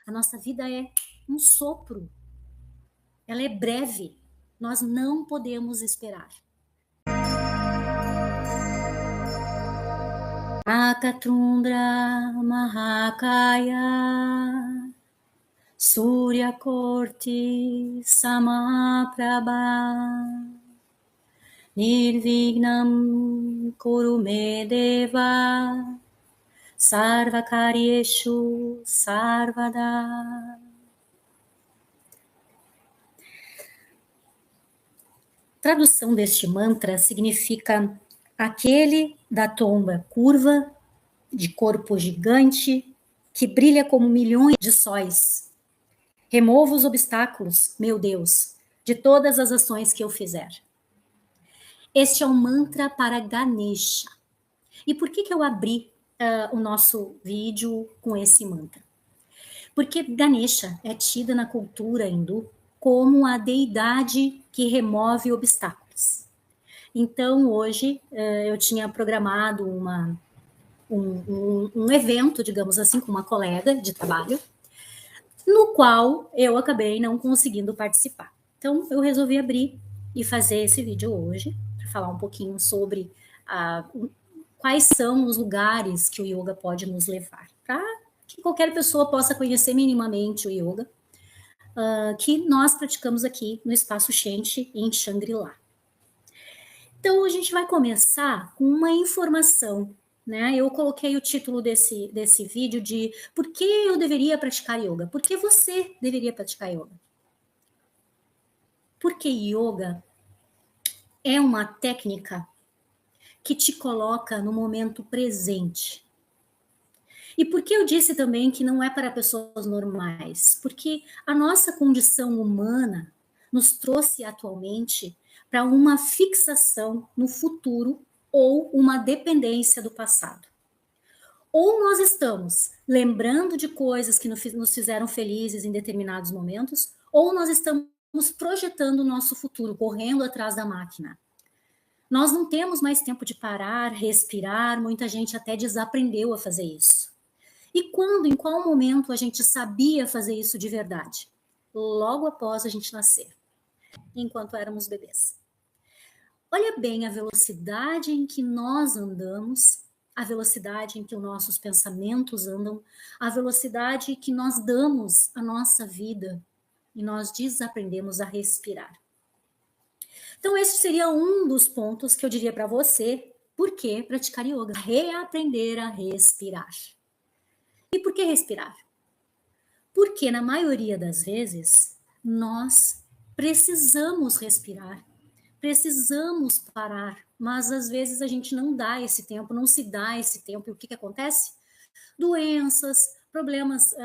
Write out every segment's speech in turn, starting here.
A nossa vida é um sopro, ela é breve, nós não podemos esperar. Akatrundra Mahakaya Surya Korti Samaprabha Nirvignam Kurumedeva Sarvakaryeshu Sarvada. Tradução deste mantra significa aquele da tomba curva, de corpo gigante, que brilha como milhões de sóis. Remova os obstáculos, meu Deus, de todas as ações que eu fizer. Este é um mantra para Ganesha. E por que eu abri o nosso vídeo com esse mantra? Porque Ganesha é tida na cultura hindu como a deidade que remove obstáculos. Então, hoje, eu tinha programado um evento, digamos assim, com uma colega de trabalho, no qual eu acabei não conseguindo participar. Então, eu resolvi abrir e fazer esse vídeo hoje, para falar um pouquinho sobre quais são os lugares que o yoga pode nos levar, para que qualquer pessoa possa conhecer minimamente o yoga, que nós praticamos aqui no Espaço Shenchi, em Shangri-La. Então, a gente vai começar com uma informação, né? Eu coloquei o título desse vídeo de por que eu deveria praticar yoga? Por que você deveria praticar yoga? Porque yoga é uma técnica que te coloca no momento presente. E por que eu disse também que não é para pessoas normais? Porque a nossa condição humana nos trouxe atualmente para uma fixação no futuro ou uma dependência do passado. Ou nós estamos lembrando de coisas que nos fizeram felizes em determinados momentos, ou nós estamos projetando o nosso futuro, correndo atrás da máquina. Nós não temos mais tempo de parar, respirar, muita gente até desaprendeu a fazer isso. E quando, em qual momento a gente sabia fazer isso de verdade? Logo após a gente nascer, enquanto éramos bebês. Olha bem a velocidade em que nós andamos, a velocidade em que os nossos pensamentos andam, a velocidade que nós damos à nossa vida e nós desaprendemos a respirar. Então, esse seria um dos pontos que eu diria para você, por que praticar yoga? Reaprender a respirar. E por que respirar? Porque na maioria das vezes nós precisamos respirar, precisamos parar, mas às vezes a gente não dá esse tempo, não se dá esse tempo. E o que acontece? Doenças, problemas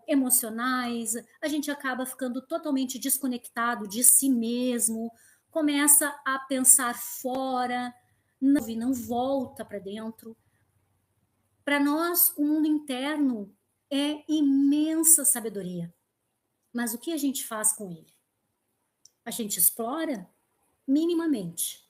emocionais, a gente acaba ficando totalmente desconectado de si mesmo, começa a pensar fora, não volta para dentro. Para nós, o mundo interno é imensa sabedoria. Mas o que a gente faz com ele? A gente explora minimamente.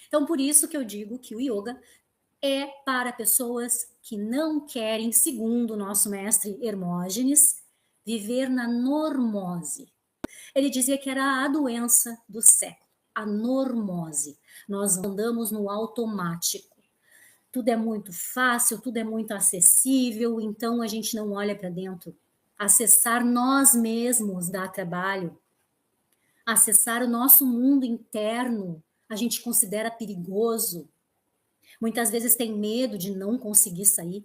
Então, por isso que eu digo que o yoga é para pessoas que não querem, segundo o nosso mestre Hermógenes, viver na normose. Ele dizia que era a doença do século, a normose. Nós andamos no automático. Tudo é muito fácil, tudo é muito acessível, então a gente não olha para dentro. Acessar nós mesmos dá trabalho. Acessar o nosso mundo interno, a gente considera perigoso. Muitas vezes tem medo de não conseguir sair.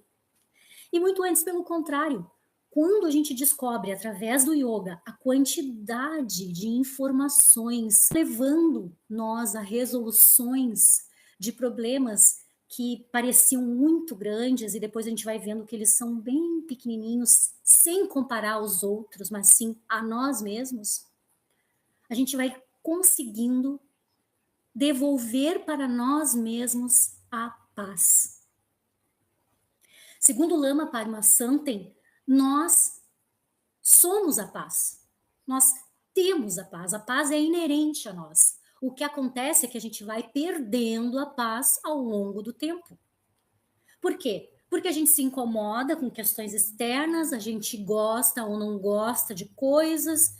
E muito antes, pelo contrário, quando a gente descobre, através do yoga, a quantidade de informações levando nós a resoluções de problemas que pareciam muito grandes e depois a gente vai vendo que eles são bem pequenininhos, sem comparar aos outros, mas sim a nós mesmos, a gente vai conseguindo devolver para nós mesmos a paz. Segundo Lama Padmasambhava, nós somos a paz. Nós temos a paz é inerente a nós. O que acontece é que a gente vai perdendo a paz ao longo do tempo. Por quê? Porque a gente se incomoda com questões externas, a gente gosta ou não gosta de coisas,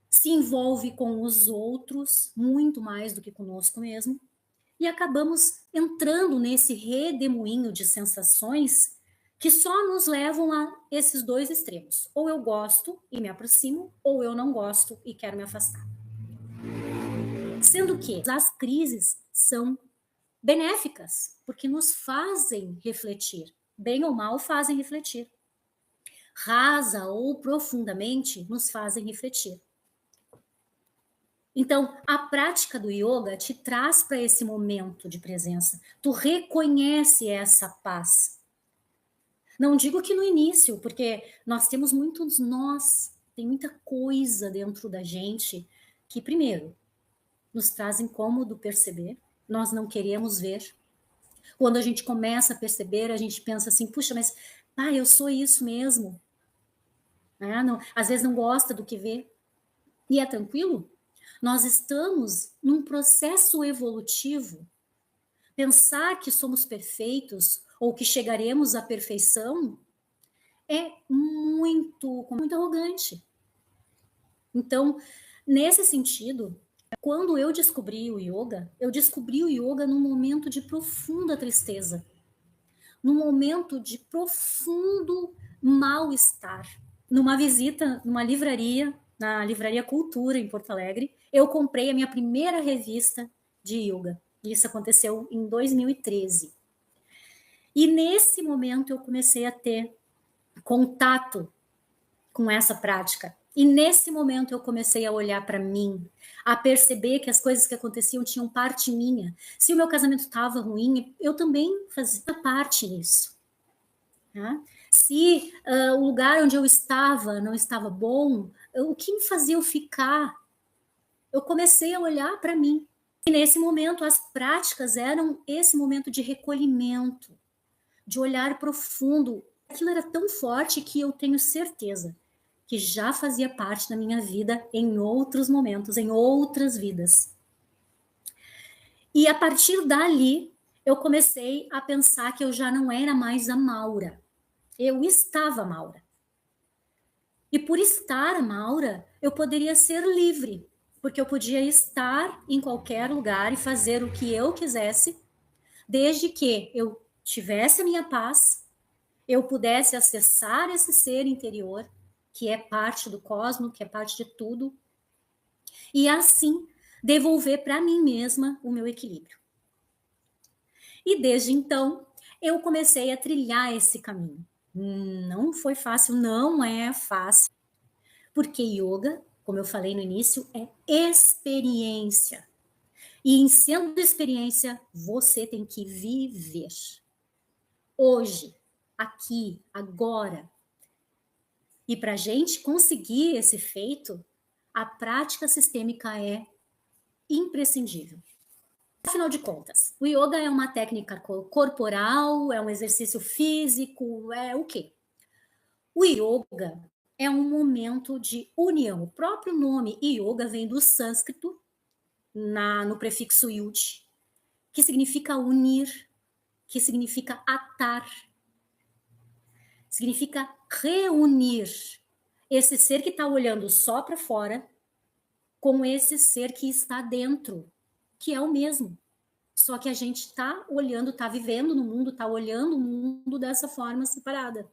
se envolve com os outros muito mais do que conosco mesmo, e acabamos entrando nesse redemoinho de sensações que só nos levam a esses dois extremos. Ou eu gosto e me aproximo, ou eu não gosto e quero me afastar. Sendo que as crises são benéficas, porque nos fazem refletir. Bem ou mal, fazem refletir. Rasa ou profundamente, nos fazem refletir. Então, a prática do yoga te traz para esse momento de presença. Tu reconhece essa paz. Não digo que no início, porque nós temos muitos nós, tem muita coisa dentro da gente que, primeiro, nos traz incômodo perceber, nós não queremos ver. Quando a gente começa a perceber, a gente pensa assim, puxa, mas eu sou isso mesmo. Não, às vezes não gosta do que vê. E é tranquilo? Nós estamos num processo evolutivo. Pensar que somos perfeitos ou que chegaremos à perfeição é muito arrogante. Então, nesse sentido, quando eu descobri o yoga num momento de profunda tristeza, num momento de profundo mal-estar. Numa visita numa livraria, na Livraria Cultura, em Porto Alegre, eu comprei a minha primeira revista de yoga. Isso aconteceu em 2013. E nesse momento eu comecei a ter contato com essa prática. E nesse momento eu comecei a olhar para mim, a perceber que as coisas que aconteciam tinham parte minha. Se o meu casamento estava ruim, eu também fazia parte nisso. Tá? Se o lugar onde eu estava não estava bom, o que me fazia eu ficar? Eu comecei a olhar para mim. E nesse momento as práticas eram esse momento de recolhimento, de olhar profundo. Aquilo era tão forte que eu tenho certeza que já fazia parte da minha vida em outros momentos, em outras vidas. E a partir dali, eu comecei a pensar que eu já não era mais a Maura. Eu estava a Maura. E por estar a Maura, eu poderia ser livre, porque eu podia estar em qualquer lugar e fazer o que eu quisesse, desde que eu tivesse a minha paz, eu pudesse acessar esse ser interior, que é parte do cosmos, que é parte de tudo, e assim devolver para mim mesma o meu equilíbrio. E desde então, eu comecei a trilhar esse caminho. Não foi fácil, não é fácil, porque yoga, como eu falei no início, é experiência. E em sendo experiência, você tem que viver. Hoje, aqui, agora. E para a gente conseguir esse feito, a prática sistêmica é imprescindível. Afinal de contas, o yoga é uma técnica corporal, é um exercício físico, é o quê? O yoga é um momento de união. O próprio nome yoga vem do sânscrito, no prefixo yud, que significa unir, que significa atar, significa reunir esse ser que está olhando só para fora com esse ser que está dentro, que é o mesmo. Só que a gente está olhando, está vivendo no mundo, está olhando o mundo dessa forma separada.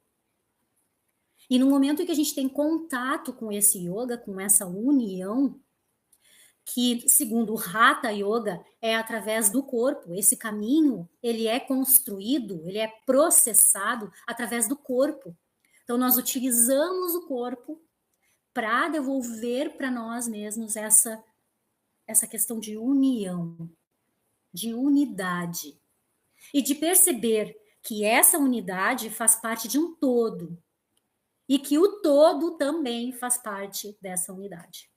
E no momento em que a gente tem contato com esse yoga, com essa união, que segundo o Hatha Yoga é através do corpo, esse caminho ele é construído, ele é processado através do corpo. Então nós utilizamos o corpo para devolver para nós mesmos essa questão de união, de unidade. E de perceber que essa unidade faz parte de um todo. E que o todo também faz parte dessa unidade.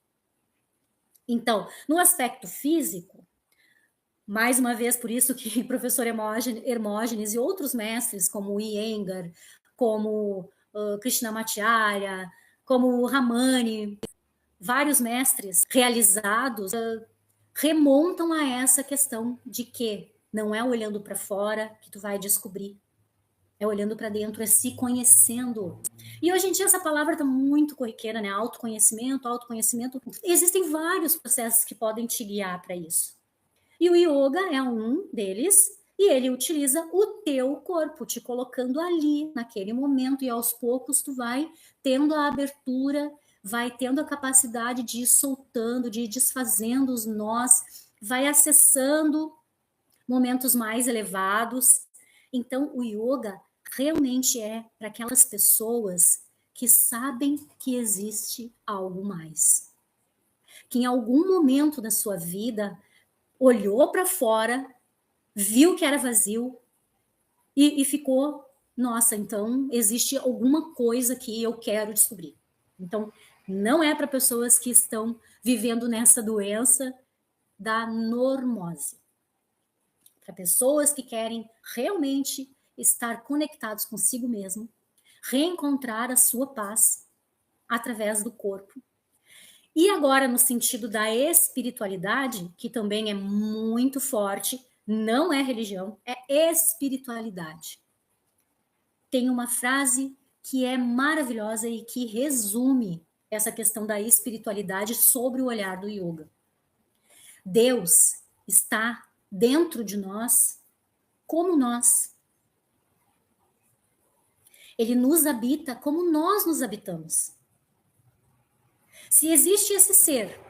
Então, no aspecto físico, mais uma vez, por isso que o professor Hermógenes e outros mestres, como Iyengar, como Krishnamacharya, como Ramani, vários mestres realizados, remontam a essa questão de que não é olhando para fora que tu vai descobrir, é olhando para dentro, é se conhecendo. E hoje em dia essa palavra está muito corriqueira, né? Autoconhecimento, autoconhecimento. Existem vários processos que podem te guiar para isso. E o yoga é um deles, e ele utiliza o teu corpo, te colocando ali, naquele momento, e aos poucos tu vai tendo a abertura, vai tendo a capacidade de ir soltando, de ir desfazendo os nós, vai acessando momentos mais elevados. Então, o yoga realmente é para aquelas pessoas que sabem que existe algo mais. Que em algum momento da sua vida olhou para fora, viu que era vazio e ficou, nossa, então existe alguma coisa que eu quero descobrir. Então, não é para pessoas que estão vivendo nessa doença da normose. Para pessoas que querem realmente estar conectados consigo mesmo, reencontrar a sua paz através do corpo. E agora, no sentido da espiritualidade, que também é muito forte, não é religião, é espiritualidade. Tem uma frase que é maravilhosa e que resume essa questão da espiritualidade sobre o olhar do yoga. Deus está dentro de nós como nós. Ele nos habita como nós nos habitamos. Se existe esse ser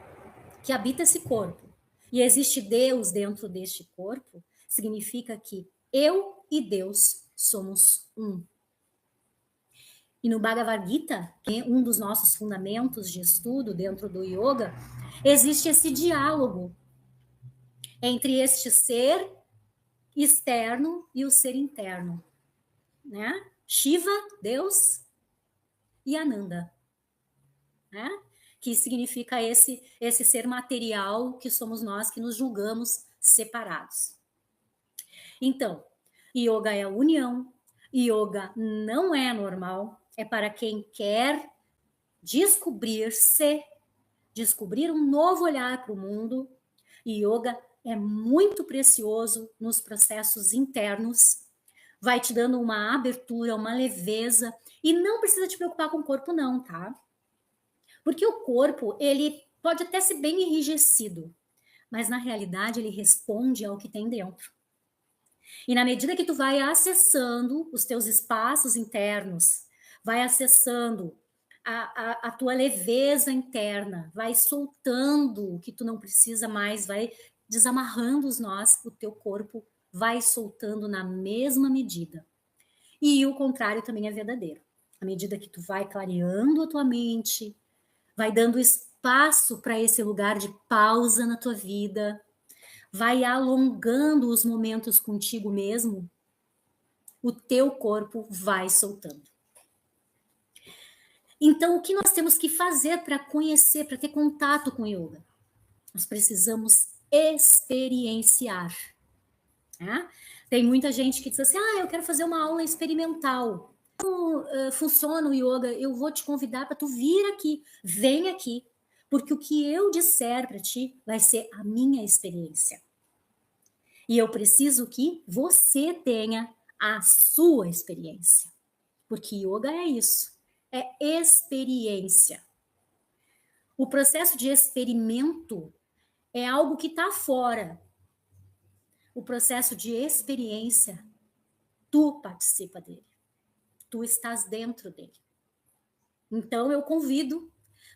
que habita esse corpo e existe Deus dentro deste corpo, significa que eu e Deus somos um. E no Bhagavad Gita, que é um dos nossos fundamentos de estudo dentro do yoga, existe esse diálogo entre este ser externo e o ser interno, né? Shiva, Deus, e Ananda, né? Que significa esse ser material que somos nós que nos julgamos separados. Então, yoga é a união, yoga não é normal, é para quem quer descobrir-se, descobrir um novo olhar para o mundo. Yoga é muito precioso nos processos internos, vai te dando uma abertura, uma leveza, e não precisa te preocupar com o corpo não, tá? Porque o corpo, ele pode até ser bem enrijecido, mas na realidade ele responde ao que tem dentro. E na medida que tu vai acessando os teus espaços internos, vai acessando a tua leveza interna, vai soltando o que tu não precisa mais, vai desamarrando os nós, o teu corpo vai soltando na mesma medida. E o contrário também é verdadeiro. À medida que tu vai clareando a tua mente, vai dando espaço para esse lugar de pausa na tua vida, vai alongando os momentos contigo mesmo, o teu corpo vai soltando. Então, o que nós temos que fazer para conhecer, para ter contato com o yoga? Nós precisamos experienciar. Né? Tem muita gente que diz assim, eu quero fazer uma aula experimental. Como funciona o yoga? Eu vou te convidar para tu vir aqui, vem aqui, porque o que eu disser para ti vai ser a minha experiência. E eu preciso que você tenha a sua experiência. Porque yoga é isso, é experiência. O processo de experimento é algo que está fora. O processo de experiência, tu participa dele. Tu estás dentro dele. Então eu convido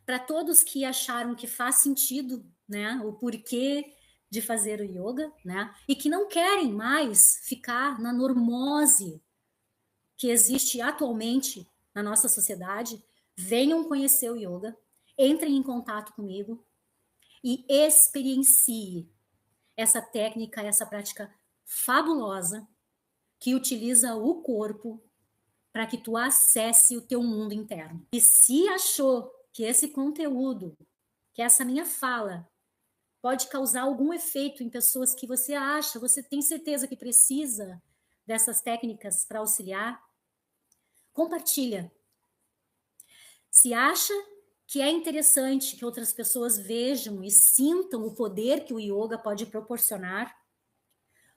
para todos que acharam que faz sentido, né, o porquê de fazer o yoga, né, e que não querem mais ficar na normose que existe atualmente na nossa sociedade, venham conhecer o yoga, entrem em contato comigo e experienciem essa técnica, essa prática fabulosa que utiliza o corpo para que tu acesse o teu mundo interno. E se achou que esse conteúdo, que essa minha fala, pode causar algum efeito em pessoas que você acha, você tem certeza que precisa dessas técnicas para auxiliar, compartilha. Se acha que é interessante que outras pessoas vejam e sintam o poder que o yoga pode proporcionar,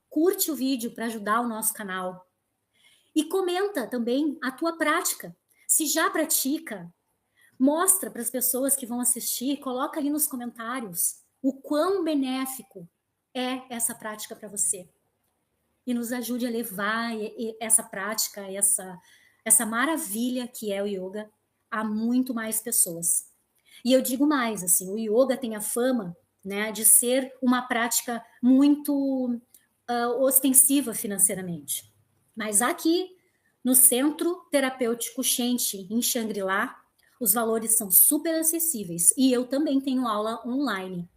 curte o vídeo para ajudar o nosso canal. E comenta também a tua prática. Se já pratica, mostra para as pessoas que vão assistir, coloca ali nos comentários o quão benéfico é essa prática para você. E nos ajude a levar essa prática, essa maravilha que é o yoga a muito mais pessoas. E eu digo mais, assim, o yoga tem a fama, né, de ser uma prática muito ostensiva financeiramente. Mas aqui, no Centro Terapêutico Shenchi, em Xangri-Lá, os valores são super acessíveis. E eu também tenho aula online.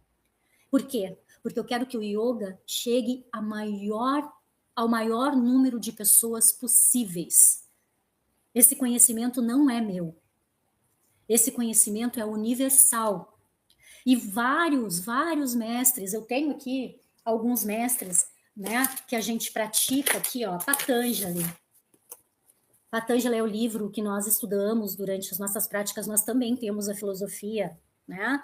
Por quê? Porque eu quero que o yoga chegue ao maior número de pessoas possíveis. Esse conhecimento não é meu. Esse conhecimento é universal. E vários mestres, eu tenho aqui alguns mestres, né, que a gente pratica aqui, ó, Patanjali. Patanjali é o livro que nós estudamos durante as nossas práticas, nós também temos a filosofia, né?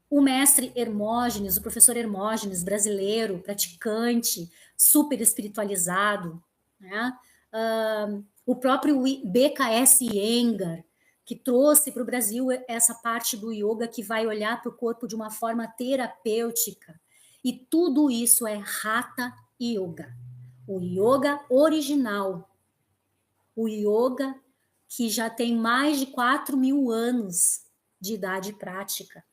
O mestre Hermógenes, o professor Hermógenes, brasileiro, praticante, super espiritualizado, né? O próprio BKS Iyengar, que trouxe para o Brasil essa parte do yoga que vai olhar para o corpo de uma forma terapêutica. E tudo isso é Hatha Yoga. O yoga original. O yoga que já tem mais de 4.000 anos de idade prática.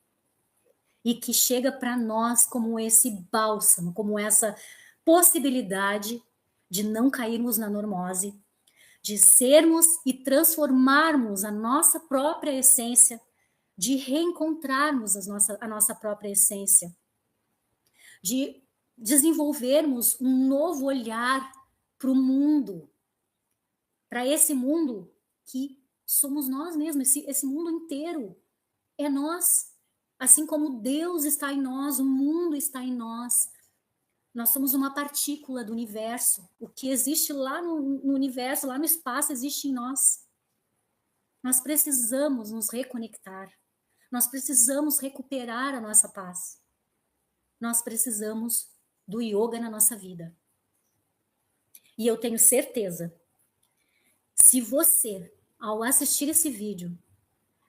E que chega para nós como esse bálsamo, como essa possibilidade de não cairmos na normose, de sermos e transformarmos a nossa própria essência, de reencontrarmos a nossa própria essência, de desenvolvermos um novo olhar para o mundo, para esse mundo que somos nós mesmos, esse mundo inteiro é nós. Assim como Deus está em nós, o mundo está em nós. Nós somos uma partícula do universo. O que existe lá no universo, lá no espaço, existe em nós. Nós precisamos nos reconectar. Nós precisamos recuperar a nossa paz. Nós precisamos do yoga na nossa vida. E eu tenho certeza, se você, ao assistir esse vídeo,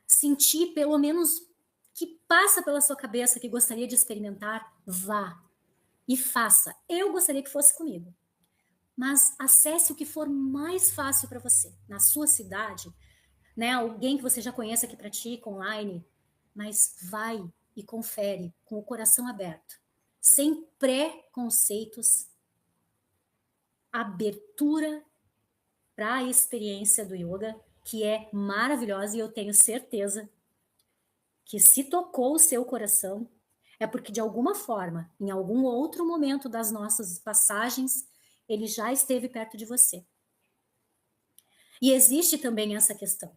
sentir pelo menos que passa pela sua cabeça que gostaria de experimentar, vá e faça. Eu gostaria que fosse comigo. Mas acesse o que for mais fácil para você, na sua cidade, né? Alguém que você já conheça que pratica online, mas vai e confere com o coração aberto, sem preconceitos, abertura para a experiência do yoga, que é maravilhosa e eu tenho certeza que se tocou o seu coração, é porque de alguma forma, em algum outro momento das nossas passagens, ele já esteve perto de você. E existe também essa questão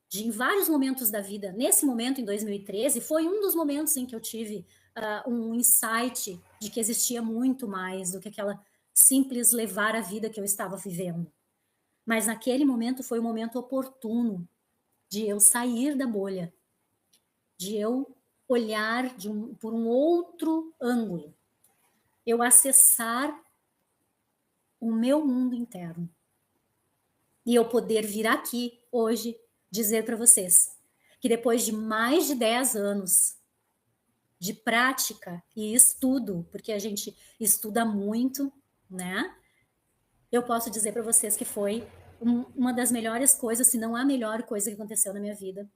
de em vários momentos da vida, nesse momento em 2013, foi um dos momentos em que eu tive um insight de que existia muito mais do que aquela simples levar a vida que eu estava vivendo. Mas naquele momento foi o momento oportuno de eu sair da bolha, de eu olhar por um outro ângulo, eu acessar o meu mundo interno. E eu poder vir aqui hoje dizer para vocês que depois de mais de 10 anos de prática e estudo, porque a gente estuda muito, né? Eu posso dizer para vocês que foi uma das melhores coisas, se não a melhor coisa que aconteceu na minha vida,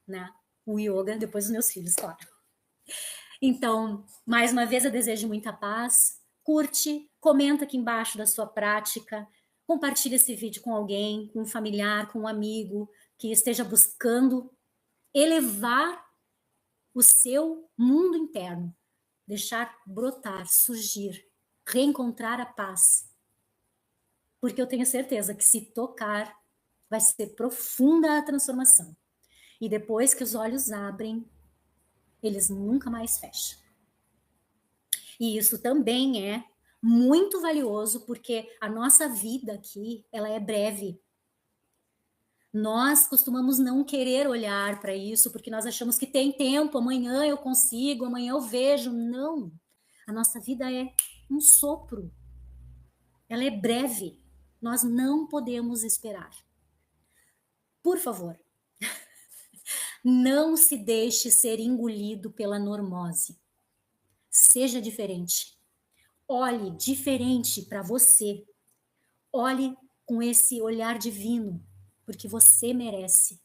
né? O yoga, depois dos meus filhos, claro. Então, mais uma vez eu desejo muita paz. Curte, comenta aqui embaixo da sua prática, compartilha esse vídeo com alguém, com um familiar, com um amigo que esteja buscando elevar o seu mundo interno, deixar brotar, surgir, reencontrar a paz. Porque eu tenho certeza que se tocar, vai ser profunda a transformação. E depois que os olhos abrem, eles nunca mais fecham. E isso também é muito valioso, porque a nossa vida aqui, ela é breve. Nós costumamos não querer olhar para isso, porque nós achamos que tem tempo, amanhã eu consigo, amanhã eu vejo. Não. A nossa vida é um sopro. ela é breve. Nós não podemos esperar. Por favor, não se deixe ser engolido pela normose. Seja diferente. Olhe diferente para você. Olhe com esse olhar divino, porque você merece.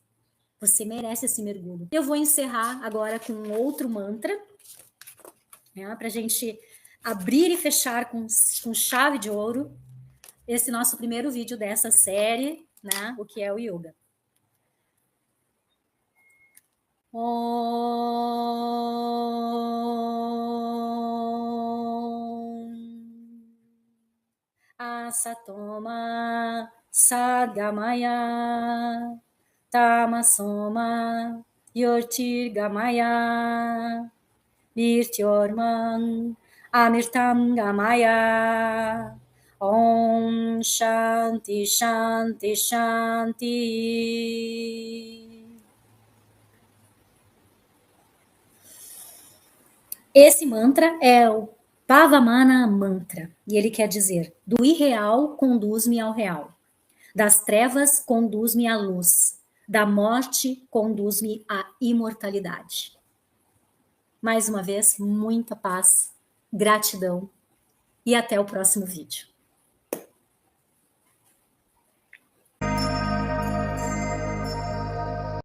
Você merece esse mergulho. Eu vou encerrar agora com outro mantra, né, para a gente abrir e fechar com chave de ouro esse nosso primeiro vídeo dessa série, né, o que é o yoga. Asatoma Sadgamaya Tamasoma Yortirgamaya Virtyorman Amirtam Gamaya Om Shanti Shanti Shanti. Esse mantra é o Pavamana Mantra, e ele quer dizer: do irreal conduz-me ao real, das trevas conduz-me à luz, da morte conduz-me à imortalidade. Mais uma vez, muita paz, gratidão e até o próximo vídeo.